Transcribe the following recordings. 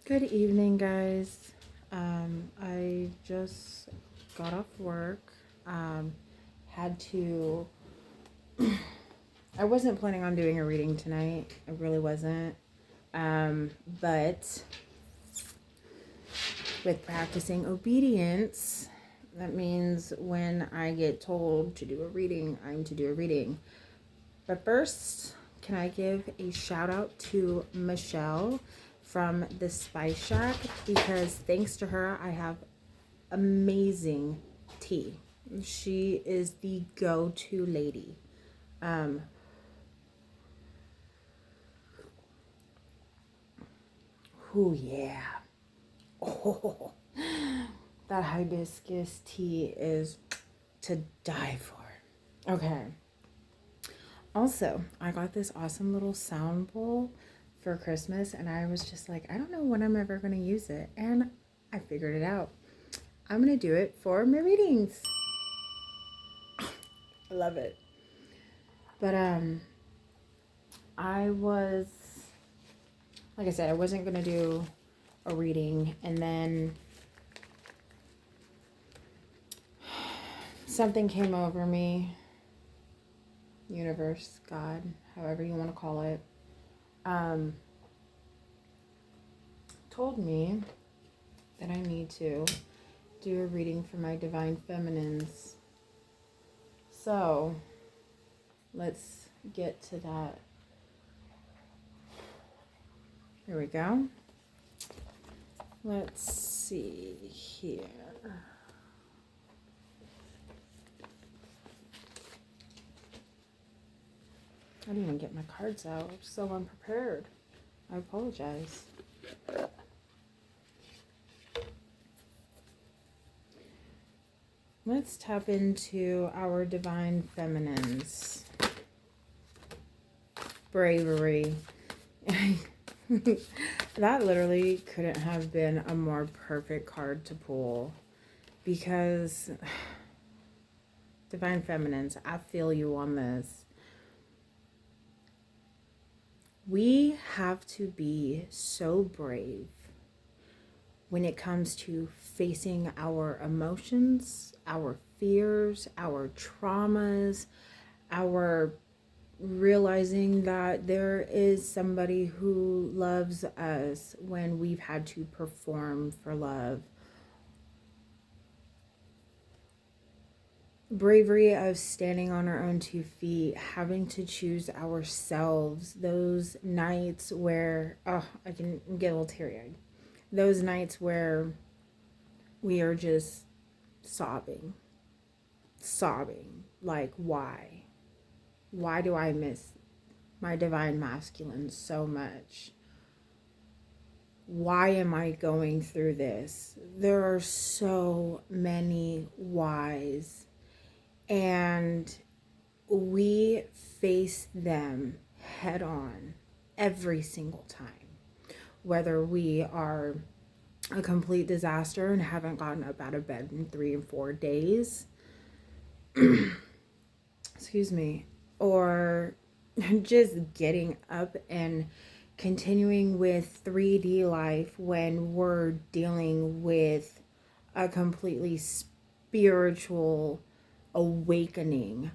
Good evening, guys. I just got off work. Had to. I wasn't planning on doing a reading tonight. I really wasn't. But with practicing obedience, that means when I get told to do a reading, I'm to do a reading. But first, can I give a shout out to Michelle from the Spice Shack, because thanks to her, I have amazing tea. She is the go-to lady. Um, oh yeah. Oh, that hibiscus tea is to die for. Okay. Also, I got this awesome little sound bowl for Christmas, and I was just like, I don't know when I'm ever going to use it. And I figured it out. I'm going to do it for my readings. I love it. But I was, like I said, I wasn't going to do a reading, and then something came over me. Universe, God, however you want to call it, told me that I need to do a reading for my divine feminines. So let's get to that. Here we go. Let's see here. I didn't even get my cards out. I'm so unprepared. I apologize. Let's tap into our divine feminines. Bravery. That literally couldn't have been a more perfect card to pull, because divine feminines, I feel you on this. We have to be so brave when it comes to facing our emotions, our fears, our traumas, our realizing that there is somebody who loves us when we've had to perform for love. Bravery of standing on our own 2 feet, having to choose ourselves. Those nights where, oh, I can get a little teary-eyed. Those nights where we are just sobbing. Like, why? Why do I miss my divine masculine so much? Why am I going through this? There are so many whys. And we face them head on every single time. Whether we are a complete disaster and haven't gotten up out of bed in 3 and 4 days, excuse me, or just getting up and continuing with 3D life when we're dealing with a completely spiritual awakening.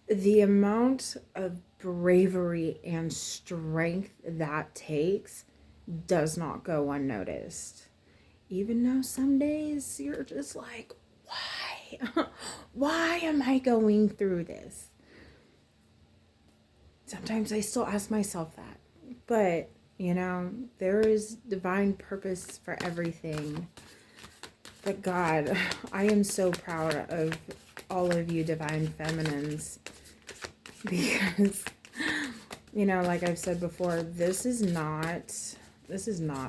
The amount of bravery and strength that takes does not go unnoticed. Even though some days you're just like, why? Why am I going through this? Sometimes I still ask myself that. But, there is divine purpose for everything. But God, I am so proud of all of you divine feminines, because, like I've said before, this is not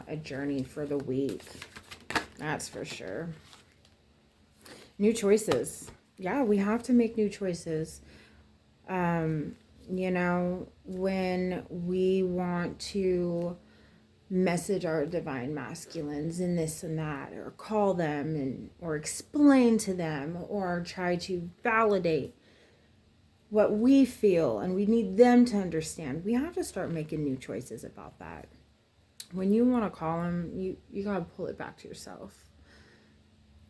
a journey for the weak. That's for sure. New choices. Yeah, we have to make new choices. When we want to message our divine masculines and this and that, or call them or explain to them, or try to validate what we feel, and we need them to understand, we have to start making new choices about that. when you want to call him, you got to pull it back to yourself.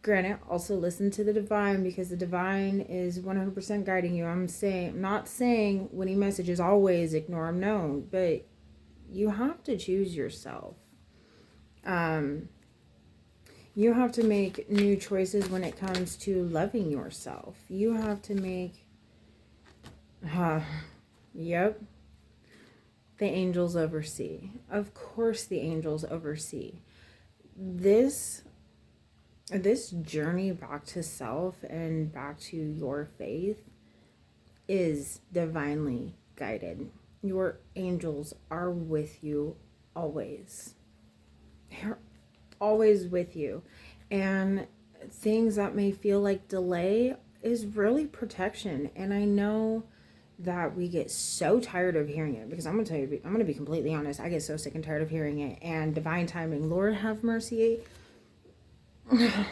Granted, also listen to the divine, because the divine is 100% guiding you. I'm not saying when he messages always ignore him, no, but you have to choose yourself. You have to make new choices when it comes to loving yourself. You have to make, yep, the angels oversee. Of course the angels oversee. This journey back to self and back to your faith is divinely guided. Your angels are with you always. They're always with you. And things that may feel like delay is really protection. And I know that we get so tired of hearing it, because I'm going to tell you, I'm going to be completely honest. I get so sick and tired of hearing it. And divine timing, Lord have mercy. It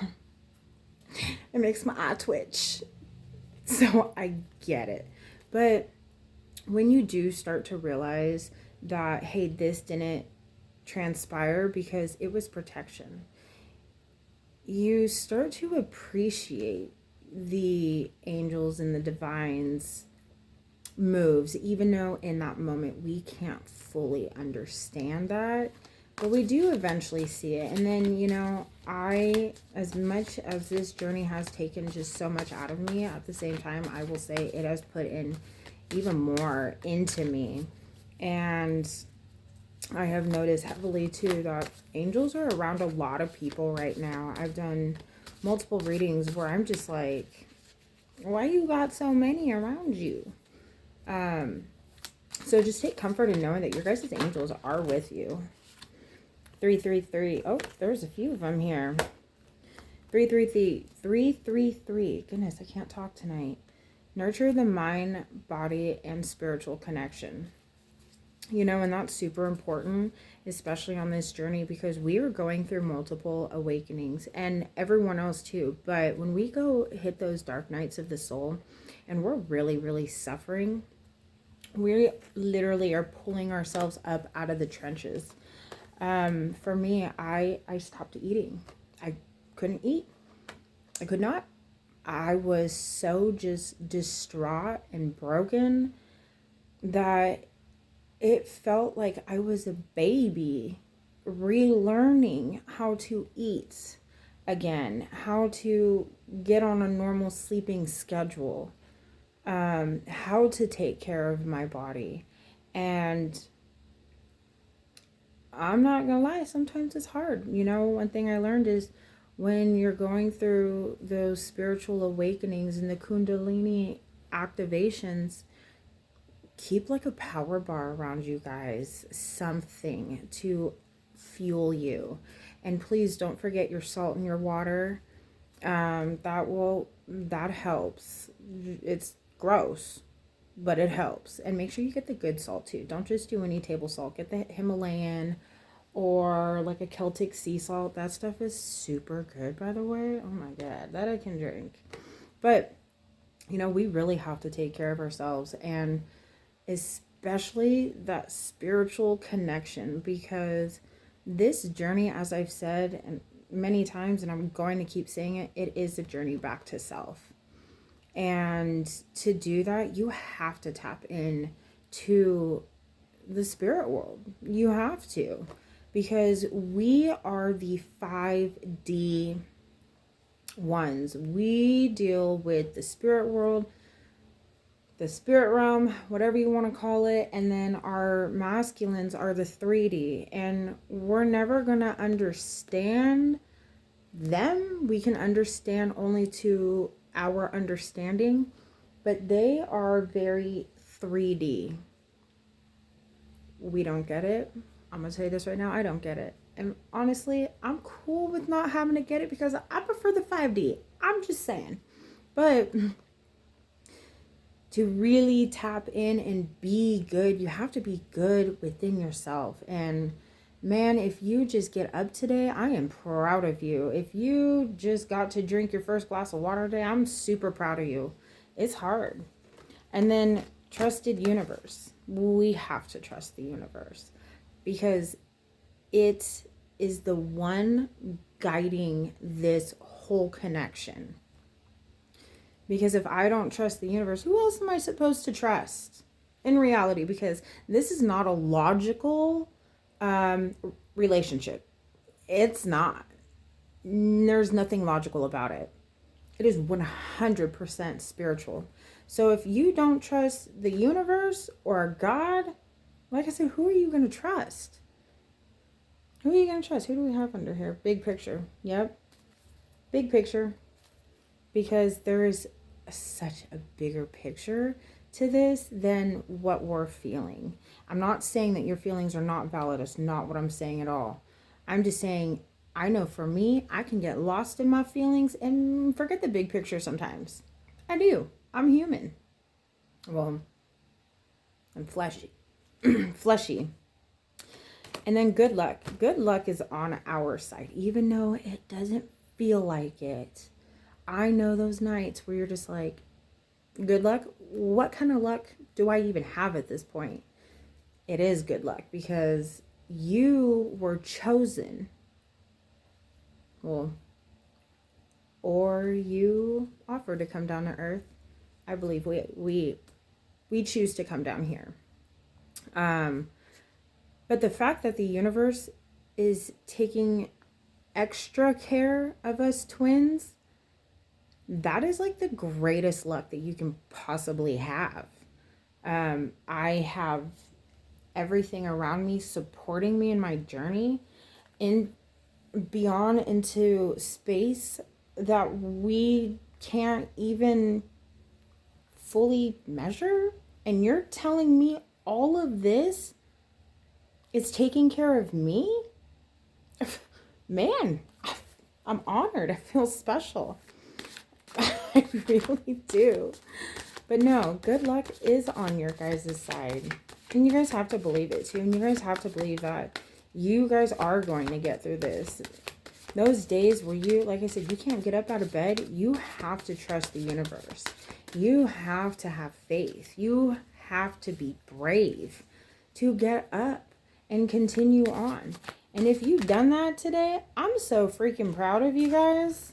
makes my eye twitch. So I get it. But when you do start to realize that, hey, this didn't transpire because it was protection, you start to appreciate the angels and the divines moves, even though in that moment we can't fully understand that, but we do eventually see it. And then, you know, as much as this journey has taken just so much out of me, at the same time, I will say it has put in even more into me. And I have noticed heavily too that angels are around a lot of people right now. I've done multiple readings where I'm just like, why you got so many around you? So just take comfort in knowing that your guys' angels are with you. 333. Oh, there's a few of them here. 333. Goodness, I can't talk tonight. Nurture the mind, body, and spiritual connection. You know, and that's super important, especially on this journey, because we are going through multiple awakenings, and everyone else too. But when we go hit those dark nights of the soul and we're really, really suffering, we literally are pulling ourselves up out of the trenches. For me, I stopped eating. I couldn't eat. I could not. I was so just distraught and broken that it felt like I was a baby relearning how to eat again, how to get on a normal sleeping schedule, how to take care of my body. And I'm not gonna lie, sometimes it's hard. You know, one thing I learned is when you're going through those spiritual awakenings and the Kundalini activations, keep like a power bar around you guys, something to fuel you. And please don't forget your salt and your water. That helps. It's gross, but it helps. And make sure you get the good salt too. Don't just do any table salt. Get the Himalayan or like a Celtic sea salt. That stuff is super good, by the way. Oh my God, that I can drink. But, you know, we really have to take care of ourselves, and especially that spiritual connection, because this journey, as I've said and many times, and I'm going to keep saying it, it is a journey back to self. And to do that, you have to tap in to the spirit world. You have to, because we are the 5D ones. We deal with the spirit world, the spirit realm, whatever you want to call it, and then our masculines are the 3D, and we're never going to understand them. We can understand only to our understanding, but they are very 3D. We don't get it. I'm going to tell you this right now, I don't get it. And honestly, I'm cool with not having to get it, because I prefer the 5D. I'm just saying. But to really tap in and be good, you have to be good within yourself. And man, if you just get up today, I am proud of you. If you just got to drink your first glass of water today, I'm super proud of you. It's hard. And then trusted universe. We have to trust the universe, because it is the one guiding this whole connection. Because if I don't trust the universe, who else am I supposed to trust in reality? Because this is not a logical relationship. It's not. There's nothing logical about it. It is 100% spiritual. So if you don't trust the universe or God, like I said, who are you going to trust? Who are you going to trust? Who do we have under here? Big picture. Yep. Big picture. Because there is such a bigger picture to this than what we're feeling. I'm not saying that your feelings are not valid. It's not what I'm saying at all. I'm just saying, I know for me, I can get lost in my feelings and forget the big picture sometimes. I do. I'm human. Well, I'm fleshy. Fleshy. And then good luck. Good luck is on our side, even though it doesn't feel like it. I know those nights where you're just like, good luck? What kind of luck do I even have at this point? It is good luck because you were chosen. Well, or you offered to come down to earth. I believe we choose to come down here. But the fact that the universe is taking extra care of us twins, that is like the greatest luck that you can possibly have. I have everything around me supporting me in my journey in beyond into space that we can't even fully measure. And you're telling me all of this is taking care of me? Man, I'm honored. I feel special. I really do. But no, good luck is on your guys' side. And you guys have to believe it too. And you guys have to believe that you guys are going to get through this. Those days where you, like I said, you can't get up out of bed, you have to trust the universe. You have to have faith. You have to be brave to get up and continue on. And if you've done that today, I'm so freaking proud of you guys.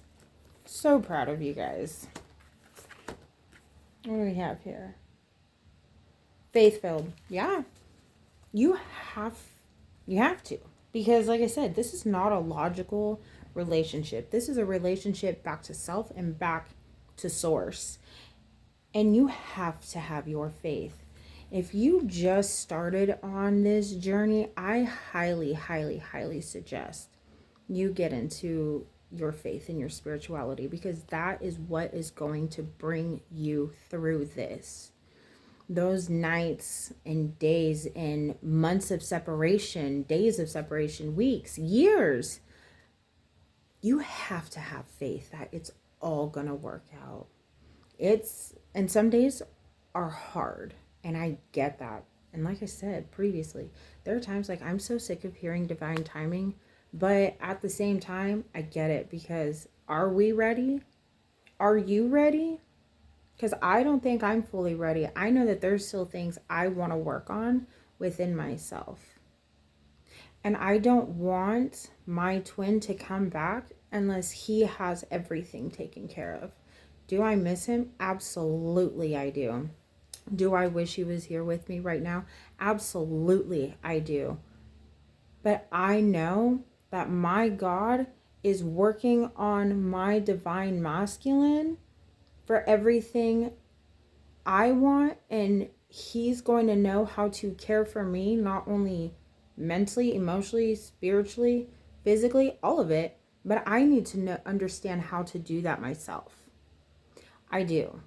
So proud of you guys. What do we have here? Faith-filled. Yeah. You have to. Because like I said, this is not a logical relationship. This is a relationship back to self and back to source. And you have to have your faith. If you just started on this journey, I highly, highly, highly suggest you get into your faith and your spirituality, because that is what is going to bring you through this. Those nights and days and months of separation, days of separation, weeks, years, you have to have faith that it's all gonna work out. And some days are hard, and I get that. And like I said previously, there are times like I'm so sick of hearing divine timing, but at the same time, I get it, because are we ready? Are you ready? Because I don't think I'm fully ready. I know that there's still things I want to work on within myself. And I don't want my twin to come back unless he has everything taken care of. Do I miss him? Absolutely I do. Do I wish he was here with me right now? Absolutely I do. But I know that my God is working on my divine masculine for everything I want, and he's going to know how to care for me, not only mentally, emotionally, spiritually, physically, all of it, but I need to understand how to do that myself. I do.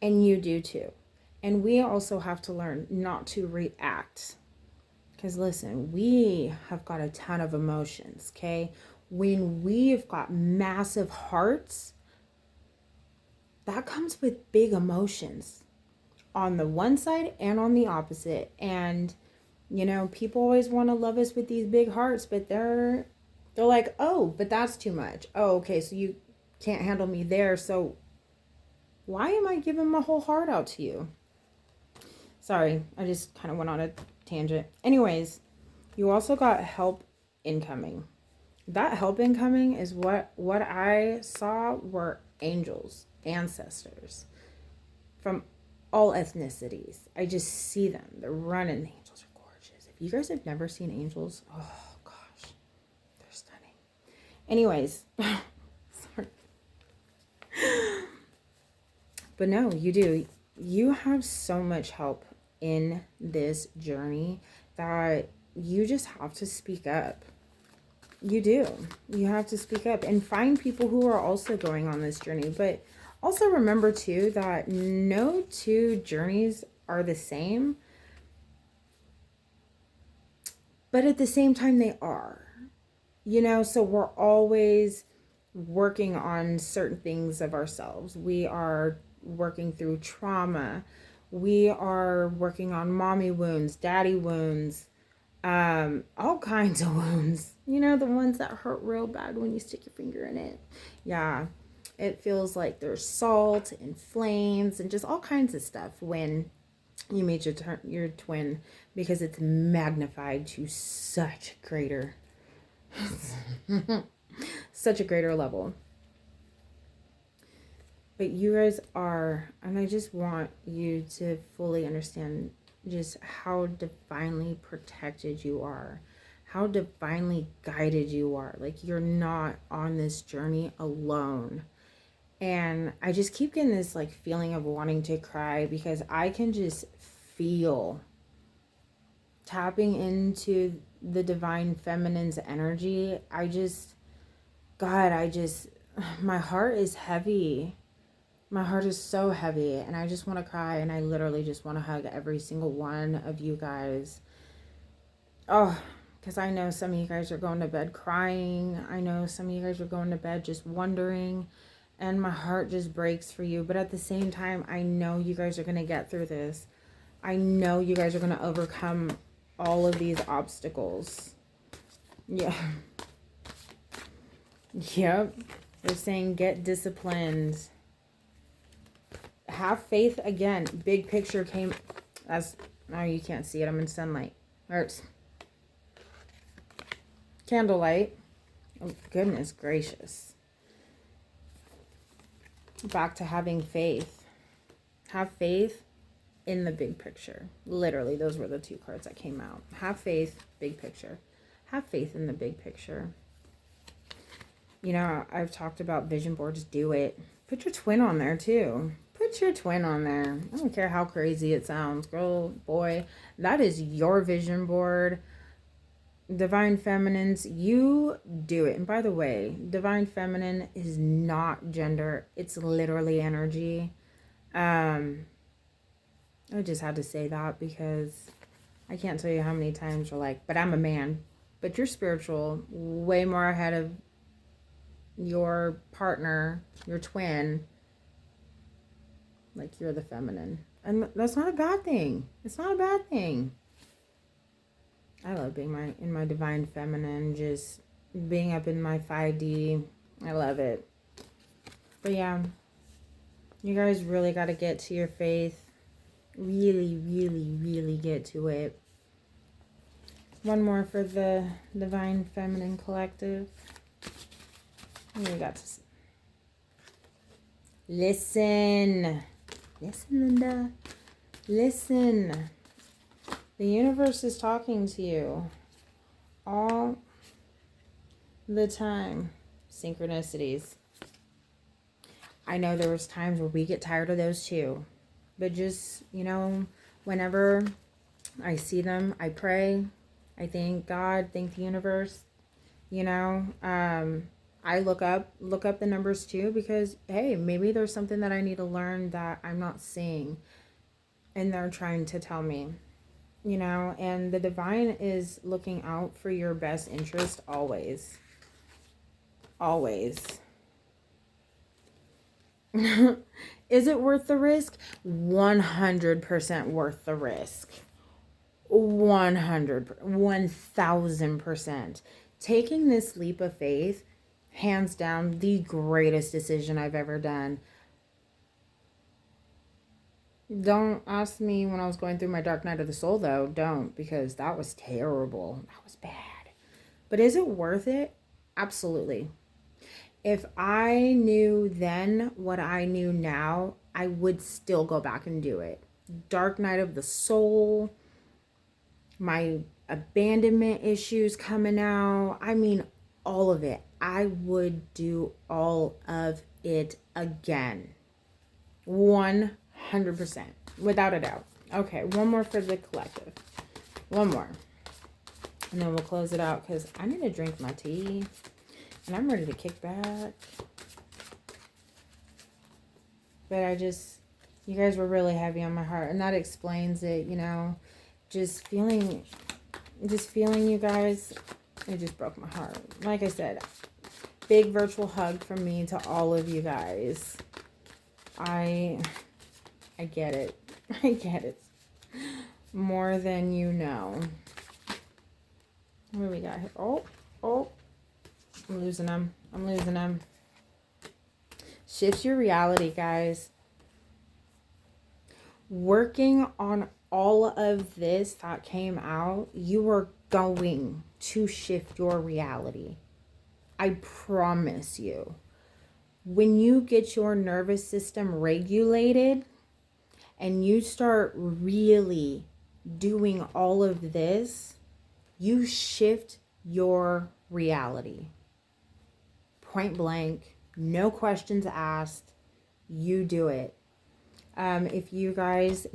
And you do too. And we also have to learn not to react. Because listen, we have got a ton of emotions, okay? When we've got massive hearts, that comes with big emotions on the one side and on the opposite. And, you know, people always want to love us with these big hearts, but they're like, oh, but that's too much. Oh, okay, so you can't handle me there. So why am I giving my whole heart out to you? Sorry, I just kind of went on a tangent. Anyways, you also got help incoming. That help incoming is what I saw were angels, ancestors from all ethnicities. I just see them. They're running. The angels are gorgeous. If you guys have never seen angels, oh gosh, they're stunning. Anyways, sorry. But no, you do. You have so much help in this journey that you just have to speak up. You do. You have to speak up and find people who are also going on this journey. But also remember too that no two journeys are the same. But at the same time they are. You know, so we're always working on certain things of ourselves. We are working through trauma. We are working on mommy wounds, daddy wounds, all kinds of wounds. You know, the ones that hurt real bad when you stick your finger in it. Yeah, it feels like there's salt and flames and just all kinds of stuff when you meet your twin, because it's magnified to such greater such a greater level. But you guys are, and I just want you to fully understand just how divinely protected you are, how divinely guided you are. Like, you're not on this journey alone. And I just keep getting this like feeling of wanting to cry, because I can just feel tapping into the divine feminine's energy. My heart is heavy. My heart is so heavy, and I just want to cry, and I literally just want to hug every single one of you guys. Oh, because I know some of you guys are going to bed crying. I know some of you guys are going to bed just wondering, and my heart just breaks for you. But at the same time, I know you guys are going to get through this. I know you guys are going to overcome all of these obstacles. Yeah. Yep. They're saying get disciplined. Have faith again. Big picture came as, oh, you can't see it. I'm in sunlight. Hurts. Candlelight. Oh, goodness gracious. Back to having faith. Have faith in the big picture. Literally, those were the two cards that came out. Have faith, big picture. Have faith in the big picture. You know, I've talked about vision boards. Do it. Put your twin on there too. Put your twin on there. I don't care how crazy it sounds. Girl, boy, that is your vision board. Divine Feminines, you do it. And by the way, Divine Feminine is not gender. It's literally energy. I just had to say that because I can't tell you how many times you're like, but I'm a man. But you're spiritual, way more ahead of your partner, your twin. Like, you're the feminine. And that's not a bad thing. It's not a bad thing. I love being in my divine feminine, just being up in my 5D. I love it. But yeah, you guys really got to get to your faith. Really, really, really get to it. One more for the Divine Feminine Collective. We got to listen. Listen, Linda. Listen. The universe is talking to you all the time. Synchronicities. I know there was times where we get tired of those too. But just, you know, whenever I see them, I pray. I thank God, thank the universe. You know, I look up the numbers too, because hey, maybe there's something that I need to learn that I'm not seeing, and they're trying to tell me, you know. And the divine is looking out for your best interest always. Is it worth the risk? 100% worth the risk. 1000%. Taking this leap of faith, hands down, the greatest decision I've ever done. Don't ask me when I was going through my dark night of the soul, though. Don't, because that was terrible. That was bad. But is it worth it? Absolutely. If I knew then what I knew now, I would still go back and do it. Dark night of the soul, my abandonment issues coming out. I mean, all of it. I would do all of it again. 100%. Without a doubt. Okay, one more for the collective. One more. And then we'll close it out because I need to drink my tea. And I'm ready to kick back. But you guys were really heavy on my heart. And that explains it, you know. Just feeling you guys, it just broke my heart. Like I said, big virtual hug from me to all of you guys. I get it. I get it. More than you know. What do we got here? Oh. I'm losing them. Shift your reality, guys. Working on all of this that came out, you are going to shift your reality. I promise you. When you get your nervous system regulated and you start really doing all of this, you shift your reality. Point blank, no questions asked, you do it. If you guys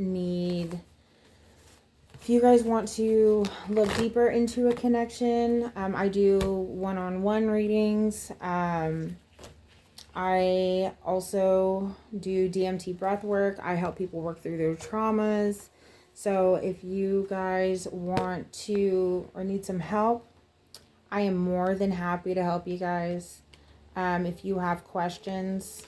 want to look deeper into a connection, I do one-on-one readings. I also do DMT breath work. I help people work through their traumas. So if you guys want to or need some help, I am more than happy to help you guys. If you have questions,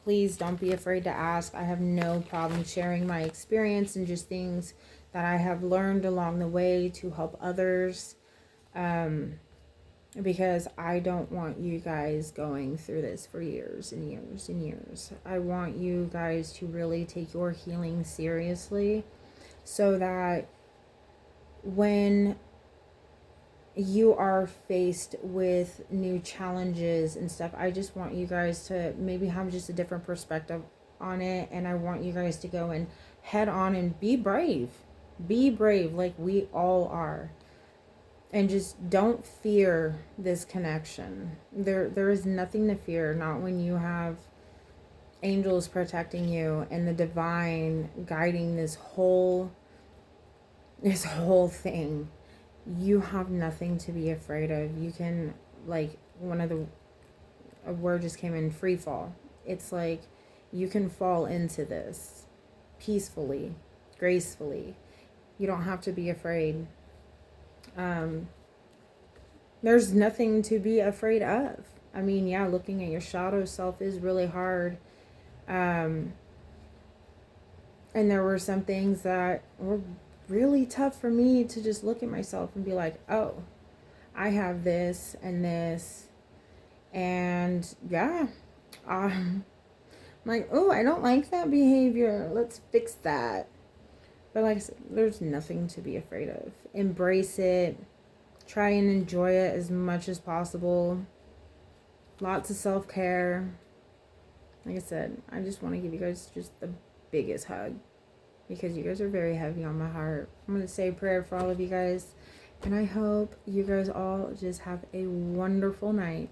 please don't be afraid to ask. I have no problem sharing my experience and just things that I have learned along the way to help others. Because I don't want you guys going through this for years and years and years. I want you guys to really take your healing seriously so that when you are faced with new challenges and stuff, I just want you guys to maybe have just a different perspective on it. And I want you guys to go and head on and be brave. Be brave like we all are. And just don't fear this connection. There is nothing to fear, not when you have angels protecting you and the divine guiding this whole thing. You have nothing to be afraid of. You can, like, a word just came in, free fall. It's like you can fall into this peacefully, gracefully. You don't have to be afraid. There's nothing to be afraid of. I mean, yeah, looking at your shadow self is really hard. And there were some things that were really tough for me to just look at myself and be like, oh, I have this and this. And yeah, like, oh, I don't like that behavior. Let's fix that. But like I said, there's nothing to be afraid of. Embrace it. Try and enjoy it as much as possible. Lots of self-care. Like I said, I just want to give you guys just the biggest hug because you guys are very heavy on my heart. I'm going to say a prayer for all of you guys. And I hope you guys all just have a wonderful night.